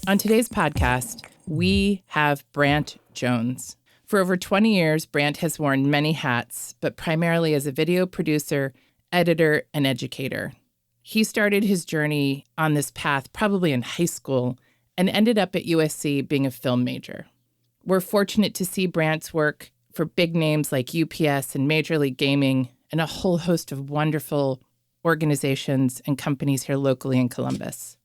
On today's podcast, we have Brant Jones. For over 20 years, Brant has worn many hats, but primarily as a video producer, editor, and educator. He started his journey on this path probably in high school and ended up at USC being a film major. We're fortunate to see Brant's work for big names like UPS and Major League Gaming and a whole host of wonderful organizations and companies here locally in Columbus.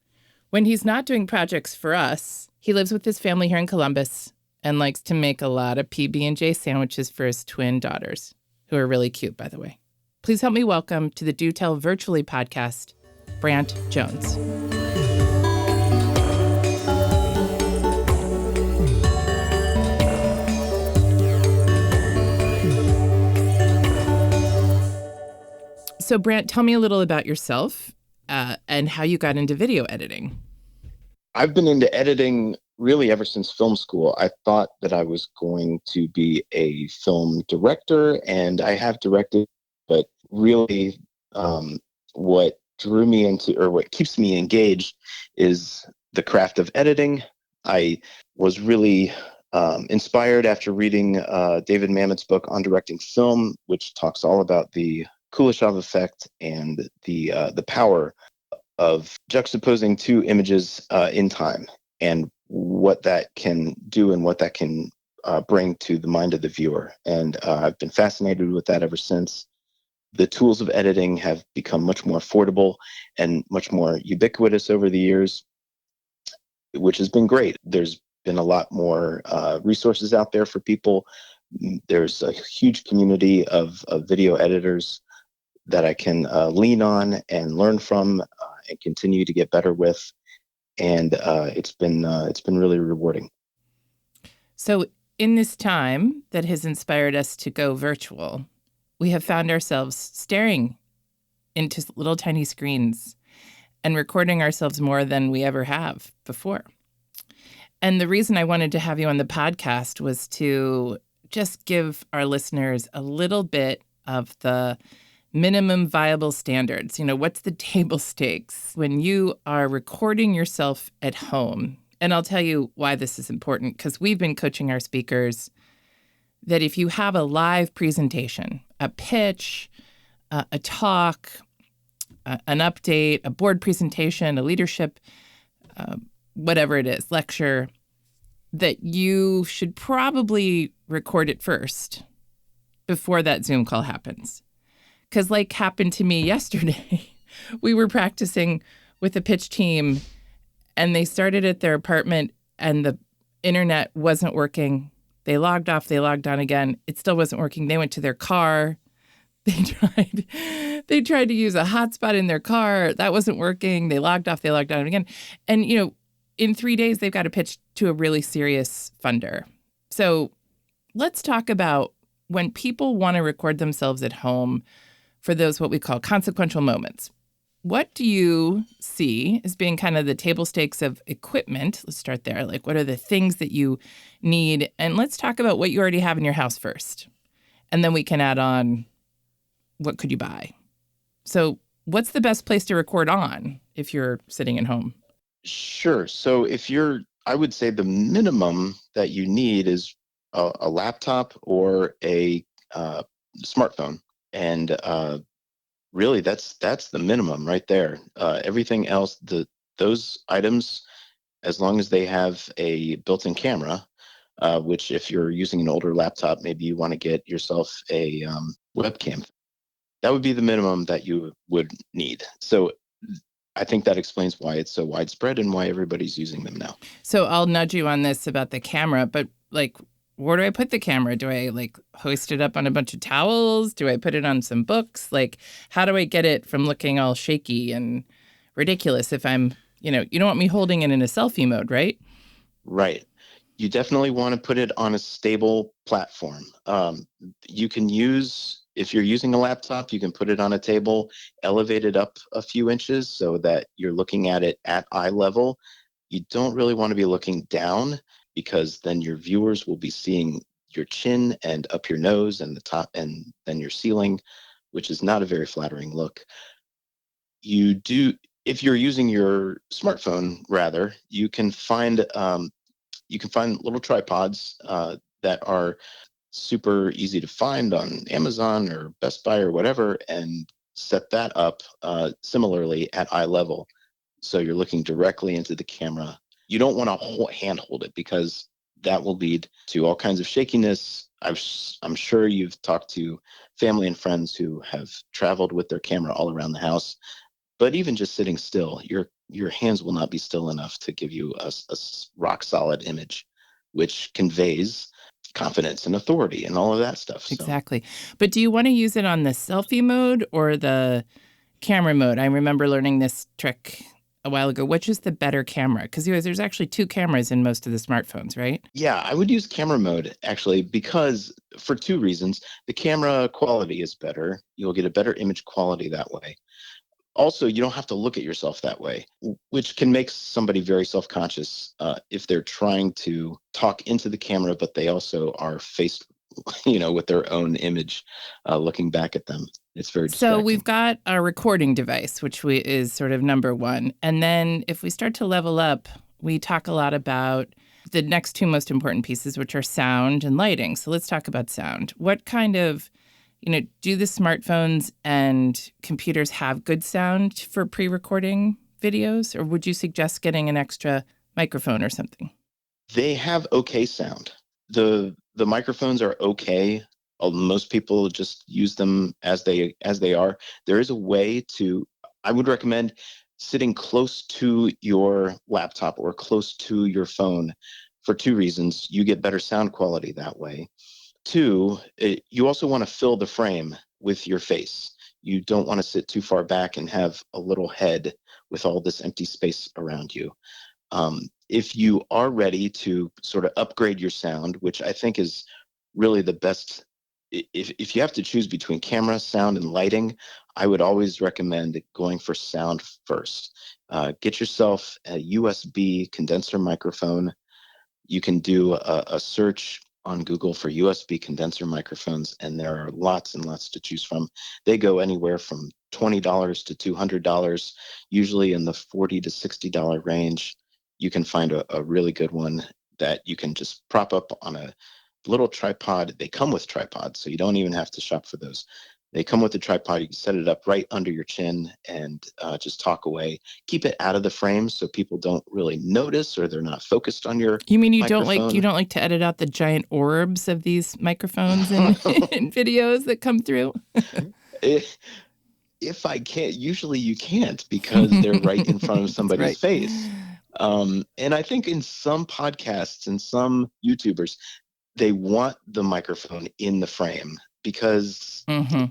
When he's not doing projects for us, he lives with his family here in Columbus and likes to make a lot of PB&J sandwiches for his twin daughters, who are really cute, by the way. Please help me welcome to the Do Tell Virtually podcast, Brant Jones. So, Brant, tell me a little about yourself and how you got into video editing. I've been into editing really ever since film school. I thought that I was going to be a film director, and I have directed, but really what drew me into, or what keeps me engaged, is the craft of editing. I was really inspired after reading David Mamet's book on directing film, which talks all about the Kuleshov effect and the power of juxtaposing two images in time and what that can do and what that can bring to the mind of the viewer. And I've been fascinated with that ever since. The tools of editing have become much more affordable and much more ubiquitous over the years, which has been great. There's been a lot more resources out there for people. There's a huge community of video editors that I can lean on and learn from and continue to get better with. And it's been really rewarding. So in this time that has inspired us to go virtual, we have found ourselves staring into little tiny screens and recording ourselves more than we ever have before. And the reason I wanted to have you on the podcast was to just give our listeners a little bit of the minimum viable standards. You know, what's the table stakes when you are recording yourself at home? And I'll tell you why this is important, because we've been coaching our speakers that if you have a live presentation, a pitch, a talk, an update, a board presentation, a leadership, whatever it is, lecture, that you should probably record it first before that Zoom call happens. Because like happened to me yesterday, we were practicing with a pitch team and they started at their apartment and the internet wasn't working. They logged off, they logged on again. It still wasn't working. They went to their car. They tried to use a hotspot in their car. That wasn't working. They logged off, they logged on again. And, you know, in 3 days, they've got to pitch to a really serious funder. So let's talk about when people want to record themselves at home for those what we call consequential moments. What do you see as being kind of the table stakes of equipment? Let's start there. Like, what are the things that you need? And let's talk about what you already have in your house first. And then we can add on, what could you buy? So what's the best place to record on if you're sitting at home? Sure. So I would say the minimum that you need is a laptop or a smartphone. And really, that's the minimum right there. Everything else, those items, as long as they have a built-in camera, which if you're using an older laptop, maybe you want to get yourself a webcam. That would be the minimum that you would need. So I think that explains why it's so widespread and why everybody's using them now. So I'll nudge you on this about the camera, but like, where do I put the camera? Do I like hoist it up on a bunch of towels? Do I put it on some books? Like, how do I get it from looking all shaky and ridiculous if I'm, you don't want me holding it in a selfie mode, right? Right. You definitely want to put it on a stable platform. You can if you're using a laptop, you can put it on a table, elevate it up a few inches so that you're looking at it at eye level. You don't really want to be looking down, because then your viewers will be seeing your chin and up your nose and the top and then your ceiling, which is not a very flattering look. If you're using your smartphone, rather, you can find little tripods that are super easy to find on Amazon or Best Buy or whatever, and set that up similarly at eye level. So you're looking directly into the camera. You don't want to hand hold it because that will lead to all kinds of shakiness. I'm sure you've talked to family and friends who have traveled with their camera all around the house, but even just sitting still, your hands will not be still enough to give you a rock solid image, which conveys confidence and authority and all of that stuff. So Exactly. But do you want to use it on the selfie mode or the camera mode? I remember learning this trick a while ago. Which is the better camera? Because there's actually two cameras in most of the smartphones, right? yeah, I would use camera mode actually because for two reasons. The camera quality is better. You'll get a better image quality that way. Also, you don't have to look at yourself that way, which can make somebody very self-conscious if they're trying to talk into the camera, but they also are faced, with their own image looking back at them. It's very So we've distracting. got our recording device, which is sort of number one. And then if we start to level up, we talk a lot about the next two most important pieces, which are sound and lighting. So let's talk about sound. What kind of, do the smartphones and computers have good sound for pre-recording videos? Or would you suggest getting an extra microphone or something? They have okay sound. The microphones are okay. Most people just use them as they are. There is a way to. I would recommend sitting close to your laptop or close to your phone for two reasons. You get better sound quality that way. Two, you also want to fill the frame with your face. You don't want to sit too far back and have a little head with all this empty space around you. If you are ready to sort of upgrade your sound, which I think is really the best, if you have to choose between camera, sound, and lighting, I would always recommend going for sound first. Get yourself a USB condenser microphone. You can do a search on Google for USB condenser microphones, and there are lots and lots to choose from. They go anywhere from $20 to $200, usually in the $40 to $60 range. You can find a really good one that you can just prop up on a little tripod. They come with tripods, so you don't even have to shop for those. They come with a tripod. You can set it up right under your chin and just talk away. Keep it out of the frame so people don't really notice or they're not focused on your You mean you microphone. don't like to edit out the giant orbs of these microphones and in videos that come through? If I can't, usually you can't because they're right in front of That's somebody's right. face. And I think in some podcasts and some YouTubers, they want the microphone in the frame because Mm-hmm.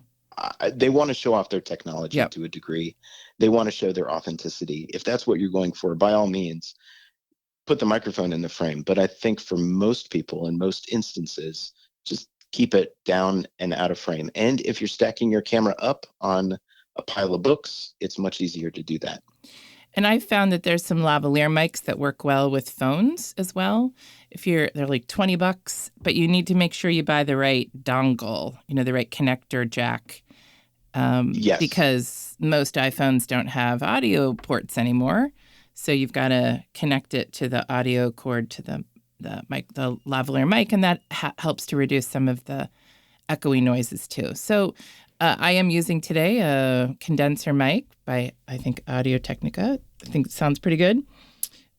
they want to show off their technology Yep. to a degree. They want to show their authenticity. If that's what you're going for, by all means, put the microphone in the frame. But I think for most people, in most instances, just keep it down and out of frame. And if you're stacking your camera up on a pile of books, it's much easier to do that. And I've found that there's some lavalier mics that work well with phones as well. They're like $20, but you need to make sure you buy the right dongle, the right connector jack, Yes. because most iPhones don't have audio ports anymore. So you've got to connect it to the audio cord to the mic, the lavalier mic, and that helps to reduce some of the echoey noises too. So I am using today a condenser mic by, I think, Audio Technica. I think it sounds pretty good.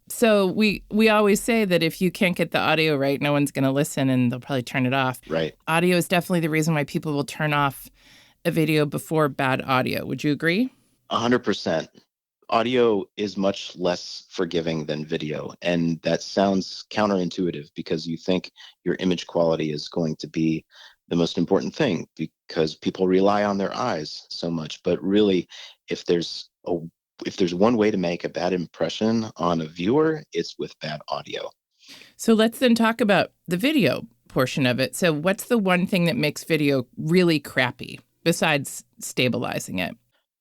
So we always say that if you can't get the audio right, no one's going to listen and they'll probably turn it off. Right. Audio is definitely the reason why people will turn off a video before bad audio. Would you agree? 100%. Audio is much less forgiving than video. And that sounds counterintuitive because you think your image quality is going to be the most important thing because people rely on their eyes so much. But really, if there's one way to make a bad impression on a viewer, it's with bad audio. So let's then talk about the video portion of it. So what's the one thing that makes video really crappy besides stabilizing it?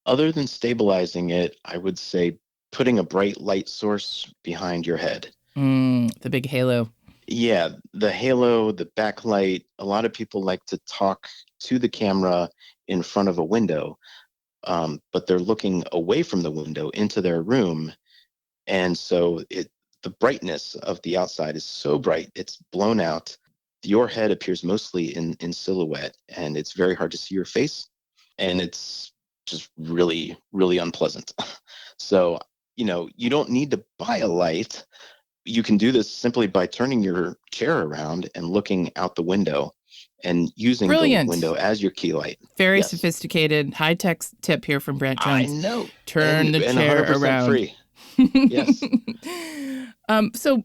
Other than stabilizing it, I would say putting a bright light source behind your head. The big halo. Yeah, the halo, the backlight. A lot of people like to talk to the camera in front of a window. but they're looking away from the window into their room. And so the brightness of the outside is so bright, it's blown out. Your head appears mostly in silhouette, and it's very hard to see your face. And it's just really, really unpleasant. So, you don't need to buy a light. You can do this simply by turning your chair around and looking out the window and using the window Brilliant. as your key light. Very Yes. sophisticated, high-tech tip here from Brant I Jones. know. Turn the And chair 100% around. free. Yes.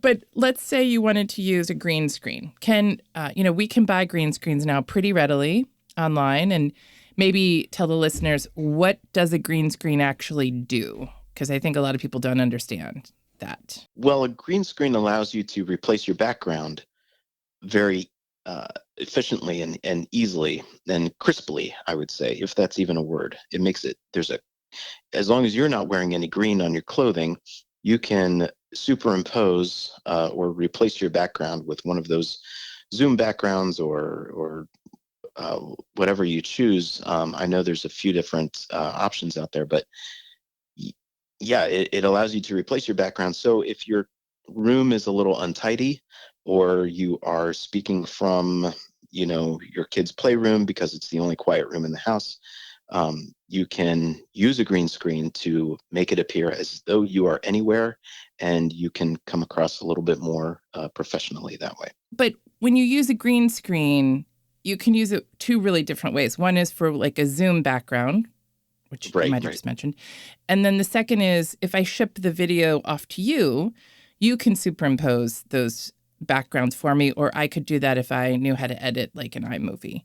But let's say you wanted to use a green screen. We can buy green screens now pretty readily online, and maybe tell the listeners, what does a green screen actually do? Because I think a lot of people don't understand that. Well, a green screen allows you to replace your background very efficiently and easily and crisply, I would say, if that's even a word. It makes it, as long as you're not wearing any green on your clothing, you can superimpose or replace your background with one of those Zoom backgrounds or whatever you choose. I know there's a few different options out there, but yeah, it allows you to replace your background. So if your room is a little untidy, or you are speaking from, your kid's playroom because it's the only quiet room in the house, you can use a green screen to make it appear as though you are anywhere, and you can come across a little bit more professionally that way. But when you use a green screen, you can use it two really different ways. One is for like a Zoom background, which you might have just mentioned. And then the second is, if I ship the video off to you, you can superimpose those backgrounds for me, or I could do that if I knew how to edit like an iMovie.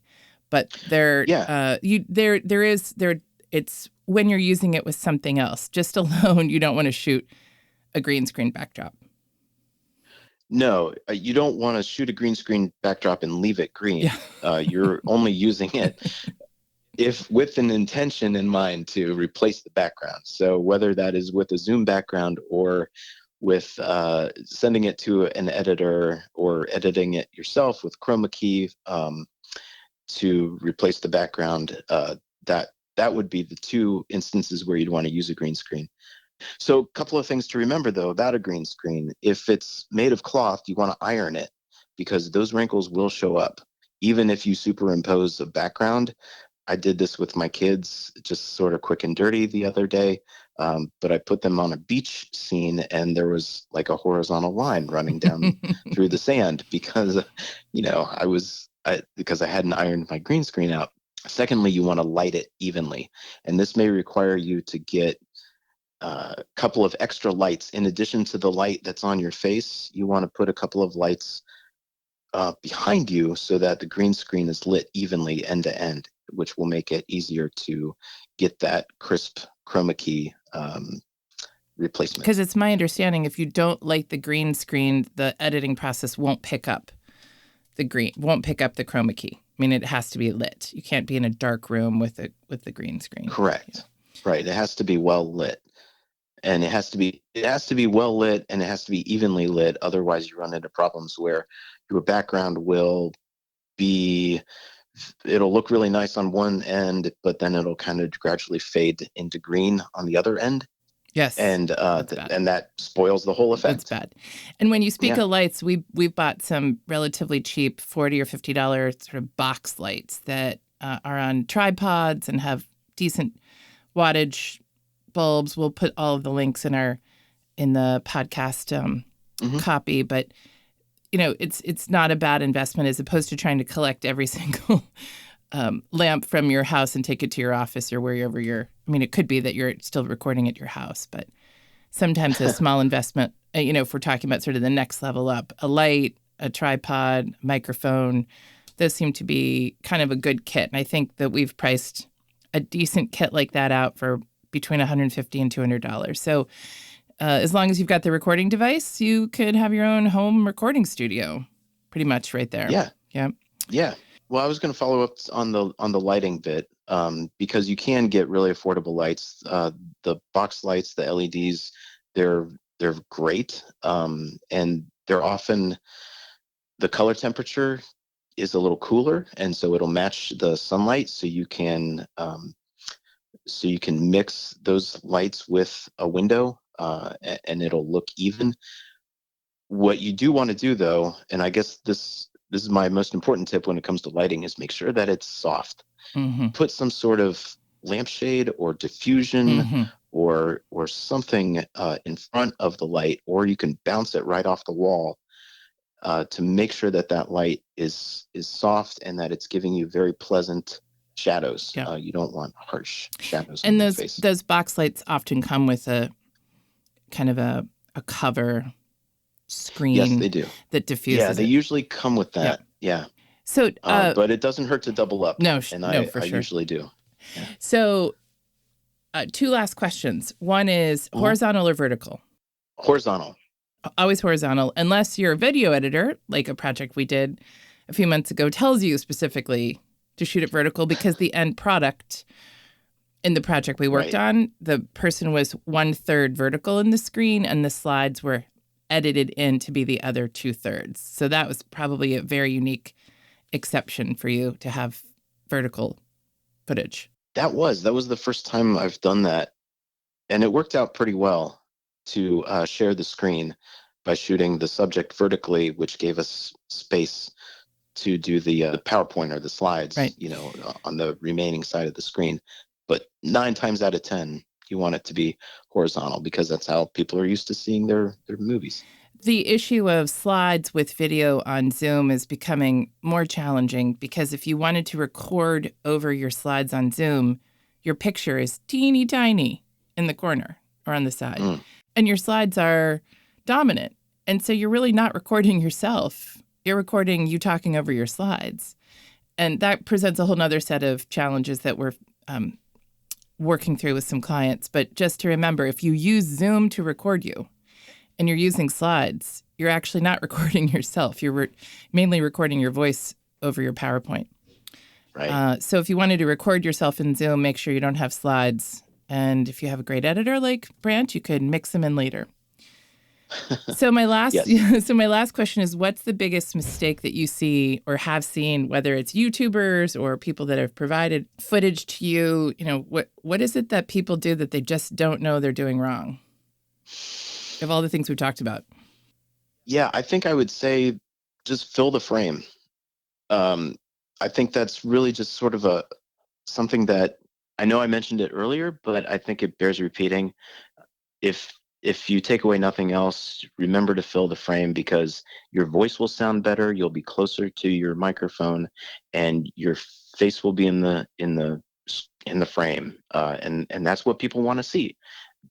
But it's when you're using it with something else. Just alone, you don't want to shoot a green screen backdrop. No, you don't want to shoot a green screen backdrop and leave it green. Yeah. You're only using it if with an intention in mind to replace the background. So whether that is with a Zoom background or with sending it to an editor or editing it yourself with chroma key to replace the background, that would be the two instances where you'd want to use a green screen. So a couple of things to remember, though, about a green screen. If it's made of cloth, you want to iron it because those wrinkles will show up. Even if you superimpose a background, I did this with my kids, just sort of quick and dirty the other day, but I put them on a beach scene and there was like a horizontal line running down through the sand because, because I hadn't ironed my green screen out. Secondly, you want to light it evenly, and this may require you to get a couple of extra lights in addition to the light that's on your face. You want to put a couple of lights behind you so that the green screen is lit evenly end to end, which will make it easier to get that crisp chroma key replacement. Because it's my understanding, if you don't light the green screen, the editing process won't pick up the chroma key. I mean, it has to be lit. You can't be in a dark room with the green screen. Correct. Yeah. Right. It has to be well lit. And it has to be well lit, and it has to be evenly lit. Otherwise, you run into problems where your background it'll look really nice on one end, but then it'll kind of gradually fade into green on the other end. Yes, and that spoils the whole effect. That's bad. And when you speak of lights, we've bought some relatively cheap $40 or $50 sort of box lights that are on tripods and have decent wattage bulbs. We'll put all of the links in the podcast copy, but it's not a bad investment as opposed to trying to collect every single lamp from your house and take it to your office or wherever it could be that you're still recording at your house, but sometimes a small investment, if we're talking about sort of the next level up, a light, a tripod, microphone, those seem to be kind of a good kit. And I think that we've priced a decent kit like that out for between $150 and $200. So as long as you've got the recording device, you could have your own home recording studio pretty much right there. Yeah. Yeah. Yeah. Well, I was going to follow up on the lighting bit because you can get really affordable lights. The box lights, the LEDs, they're great, and they're often the color temperature is a little cooler, and so it'll match the sunlight, so you can so you can mix those lights with a window, and it'll look even. What you do want to do, though, and I guess this is my most important tip when it comes to lighting, is make sure that it's soft. Mm-hmm. Put some sort of lampshade or diffusion Mm-hmm. or something in front of the light, or you can bounce it right off the wall, to make sure that that light is soft and that it's giving you very pleasant shadows. Yeah. You don't want harsh shadows on And your those face. those box lights often come with a kind of a cover Yes, screen they do. that Yeah, diffuses they it. usually come with Yep. that. Yeah. So, But it doesn't hurt to double up, no, and no, I for I sure. usually do. Yeah. So, two last questions. One is Mhm. horizontal or vertical? Horizontal. Always horizontal, unless you're a video editor, like a project we did a few months ago tells you specifically to shoot it vertical, because the end product in the project we worked Right. on, the person was 1/3 vertical in the screen and the slides were edited in to be the other 2/3. So that was probably a very unique exception for you to have vertical footage. That was the first time I've done that, and it worked out pretty well to share the screen by shooting the subject vertically, which gave us space to do the PowerPoint or the slides, Right. on the remaining side of the screen. But 9 times out of 10, you want it to be horizontal because that's how people are used to seeing their movies. The issue of slides with video on Zoom is becoming more challenging, because if you wanted to record over your slides on Zoom, your picture is teeny tiny in the corner or on the side, Mm, and your slides are dominant. And so you're really not recording yourself. You're recording you talking over your slides. And that presents a whole nother set of challenges that we're working through with some clients. But just to remember, if you use Zoom to record you, and you're using slides, you're actually not recording yourself. You're mainly recording your voice over your PowerPoint. right. So if you wanted to record yourself in Zoom, make sure you don't have slides. And if you have a great editor like Brant, you could mix them in later. So my last Yes. so my last question is, what's the biggest mistake that you see or have seen, whether it's YouTubers or people that have provided footage to you? What is it that people do that they just don't know they're doing wrong? Of all the things we've talked about. Yeah, I think I would say just fill the frame. Um, I think that's really just sort of something that I know I mentioned it earlier, but I think it bears repeating. If if you take away nothing else, remember to fill the frame because your voice will sound better, you'll be closer to your microphone, and your face will be in the frame, and that's what people want to see.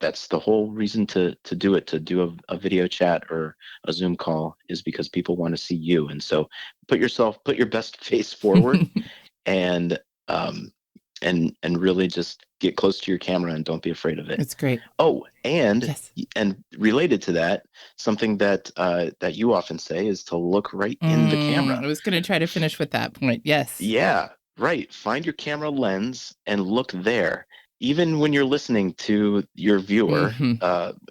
That's the whole reason to do it, to do a video chat or a Zoom call, is because people want to see you. And so put your best face forward, and um, and really just get close to your camera and don't be afraid of it. It's great. Oh, and Yes. and related to that, something that you often say is to look right in the camera. I was going to try to finish with that point. Yes. Yeah, right. Find your camera lens and look there. Even when you're listening to your viewer, Hmm.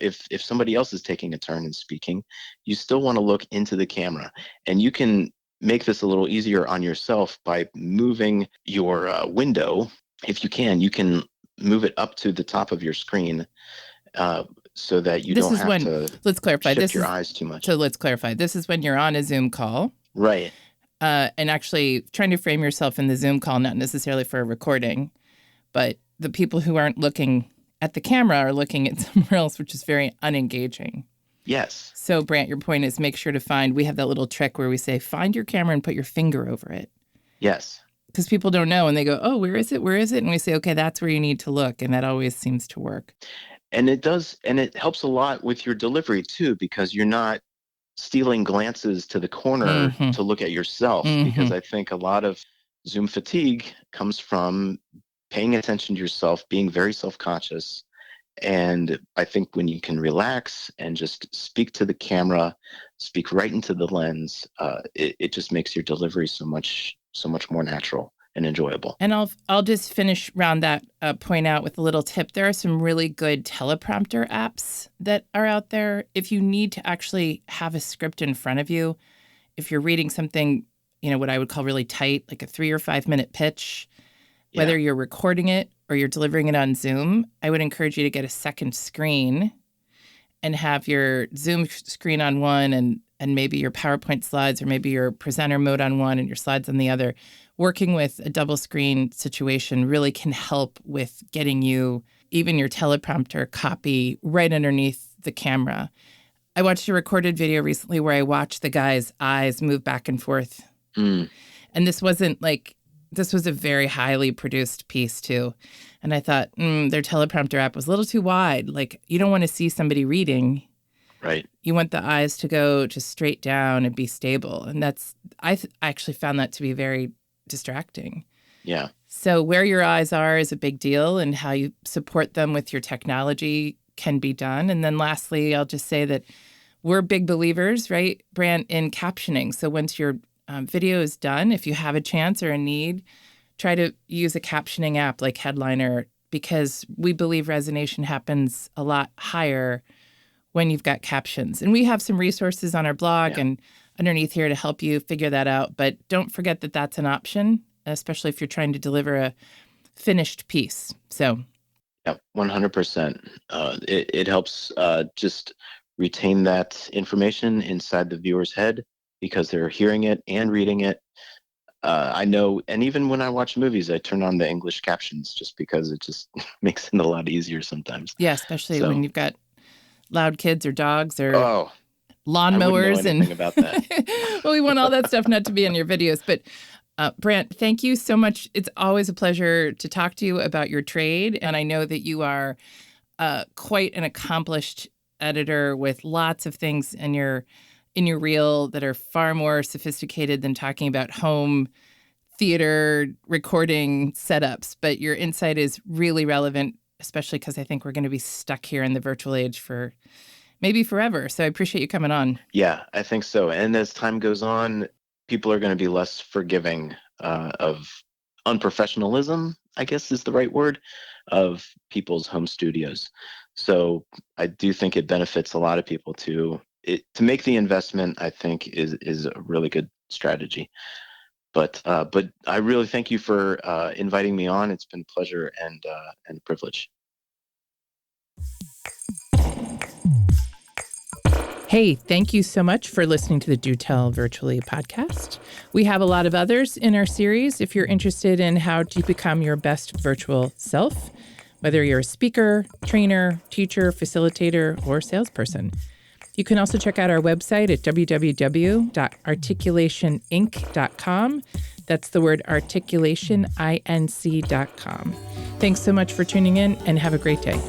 if somebody else is taking a turn and speaking, you still want to look into the camera. And you can make this a little easier on yourself by moving your window. If you can move it up to the top of your screen, uh, so that you This don't is have when, to let's clarify. shift your eyes too much. So let's clarify. This is when you're on a Zoom call, Right. and actually trying to frame yourself in the Zoom call, not necessarily for a recording, but the people who aren't looking at the camera are looking at somewhere else, which is very unengaging. Yes. So, Brant, your point is make sure to we have that little trick where we say, find your camera and put your finger over it. Yes. Because people don't know and they go, oh, where is it? Where is it? And we say, okay, that's where you need to look. And that always seems to work. And it does, and it helps a lot with your delivery too, because you're not stealing glances to the corner Mm-hmm. to look at yourself. Mm-hmm. Because I think a lot of Zoom fatigue comes from paying attention to yourself, being very self-conscious. And I think when you can relax and just speak to the camera, speak right into the lens, it just makes your delivery so much more natural and enjoyable. And I'll just round that point out with a little tip. There are some really good teleprompter apps that are out there. If you need to actually have a script in front of you, if you're reading something, what I would call really tight, like a 3 or 5 minute pitch, Yeah. Whether you're recording it or you're delivering it on Zoom, I would encourage you to get a second screen and have your Zoom screen on one and maybe your PowerPoint slides or maybe your presenter mode on one and your slides on the other. Working with a double screen situation really can help with getting you even your teleprompter copy right underneath the camera. I watched a recorded video recently where I watched the guy's eyes move back and forth. Mm. And this was a very highly produced piece too. And I thought, their teleprompter app was a little too wide. Like, you don't want to see somebody reading. Right. You want the eyes to go just straight down and be stable. And I actually found that to be very distracting. Yeah. So where your eyes are is a big deal, and how you support them with your technology can be done. And then lastly, I'll just say that we're big believers, right, Brant, in captioning. So once your video is done, if you have a chance or a need, try to use a captioning app like Headliner, because we believe resonation happens a lot higher when you've got captions. And we have some resources on our blog and underneath here to help you figure that out. But don't forget that that's an option, especially if you're trying to deliver a finished piece. So, yeah, 100%. It helps just retain that information inside the viewer's head because they're hearing it and reading it. I know, and even when I watch movies, I turn on the English captions just because it just makes it a lot easier sometimes. Yeah, especially when you've got loud kids or dogs or lawnmowers. I wouldn't know anything about that. Well, we want all that stuff not to be in your videos. But Brant, thank you so much. It's always a pleasure to talk to you about your trade. And I know that you are quite an accomplished editor with lots of things in your reel that are far more sophisticated than talking about home theater recording setups. But your insight is really relevant, especially because I think we're going to be stuck here in the virtual age for maybe forever. So I appreciate you coming on. Yeah, I think so. And as time goes on, people are going to be less forgiving of unprofessionalism, I guess is the right word, of people's home studios. So I do think it benefits a lot of people to make the investment. I think is a really good strategy. But I really thank you for inviting me on. It's been a pleasure and a privilege. Hey, thank you so much for listening to the Do Tell Virtually podcast. We have a lot of others in our series if you're interested in how to become your best virtual self, whether you're a speaker, trainer, teacher, facilitator, or salesperson. You can also check out our website at www.articulationinc.com. That's the word articulationinc.com. Thanks so much for tuning in and have a great day.